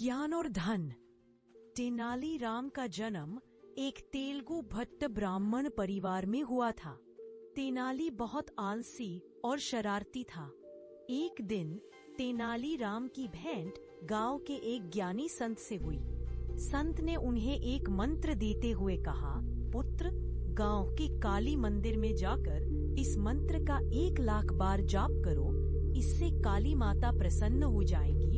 ज्ञान और धन। तेनालीराम का जन्म एक तेलुगु भट्ट ब्राह्मण परिवार में हुआ था। तेनाली बहुत आलसी और शरारती था। एक दिन तेनालीराम की भेंट गांव के एक ज्ञानी संत से हुई। संत ने उन्हें एक मंत्र देते हुए कहा, पुत्र, गांव के काली मंदिर में जाकर इस मंत्र का 1,00,000 बार जाप करो। इससे काली माता प्रसन्न हो जाएंगी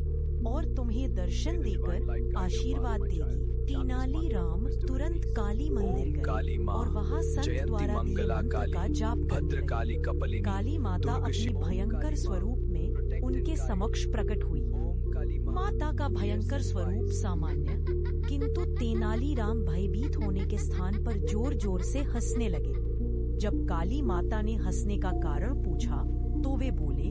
और तुम्हें दर्शन देकर आशीर्वाद देगी। तेनालीराम तुरंत काली मंदिर गए और वहां संत द्वारा दिए मंत्र का जाप करने लगे। काली माता अपने भयंकर स्वरूप में उनके समक्ष प्रकट हुई। माता का भयंकर स्वरूप सामान्य, किंतु तेनालीराम भयभीत होने के स्थान पर जोर जोर से हंसने लगे। जब काली माता ने हंसने का कारण पूछा तो वे बोले,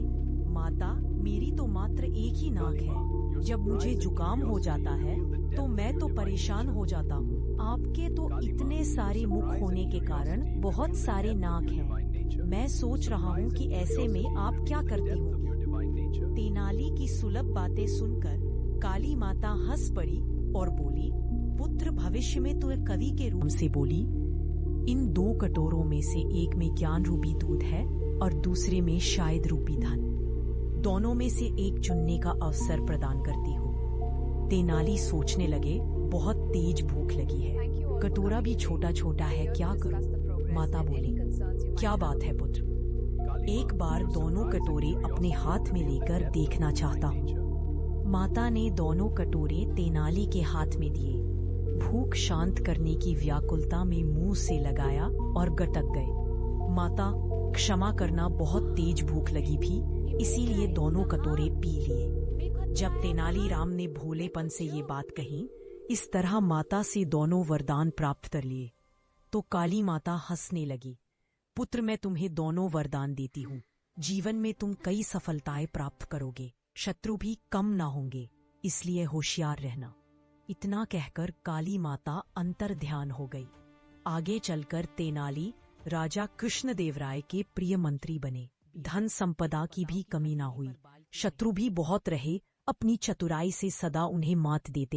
माता, मेरी तो मात्र एक ही नाक है। जब मुझे जुकाम हो जाता है तो मैं तो परेशान हो जाता हूँ। आपके तो इतने सारे मुख होने के कारण बहुत सारे नाक हैं। मैं सोच रहा हूँ कि ऐसे में आप क्या करती होंगी। तेनाली की सुलभ बातें सुनकर काली माता हंस पड़ी और बोली, पुत्र, भविष्य में तो एक कवि के रूप से बोली, इन 2 कटोरों में से एक में ज्ञान रूपी दूध है और दूसरे में शायद रूपी धन। दोनों में से एक चुनने का अवसर प्रदान करती हूँ। तेनाली सोचने लगे, बहुत तेज भूख लगी है, कटोरा भी छोटा छोटा है, क्या करूँ। माता बोली, क्या बात है पुत्र, एक बार दोनों कटोरे अपने हाथ में लेकर देखना चाहता हूँ। माता ने दोनों कटोरे तेनाली के हाथ में दिए। भूख शांत करने की व्याकुलता में मुंह से लगाया और गटक गए। माता, क्षमा करना, बहुत तेज भूख लगी भी, इसीलिए दोनों कटोरे पी लिए। जब तेनालीराम ने भोलेपन से ये बात कही, इस तरह माता से दोनों वरदान प्राप्त कर लिए, तो काली माता हंसने लगी। पुत्र, मैं तुम्हें दोनों वरदान देती हूँ। जीवन में तुम कई सफलताएं प्राप्त करोगे, शत्रु भी कम ना होंगे, इसलिए होशियार रहना। इतना कहकर काली माता अंतर ध्यान हो गई। आगे चलकर तेनाली राजा कृष्णदेवराय के प्रिय मंत्री बने। धन संपदा की भी कमी ना हुई। शत्रु भी बहुत रहे, अपनी चतुराई से सदा उन्हें मात देते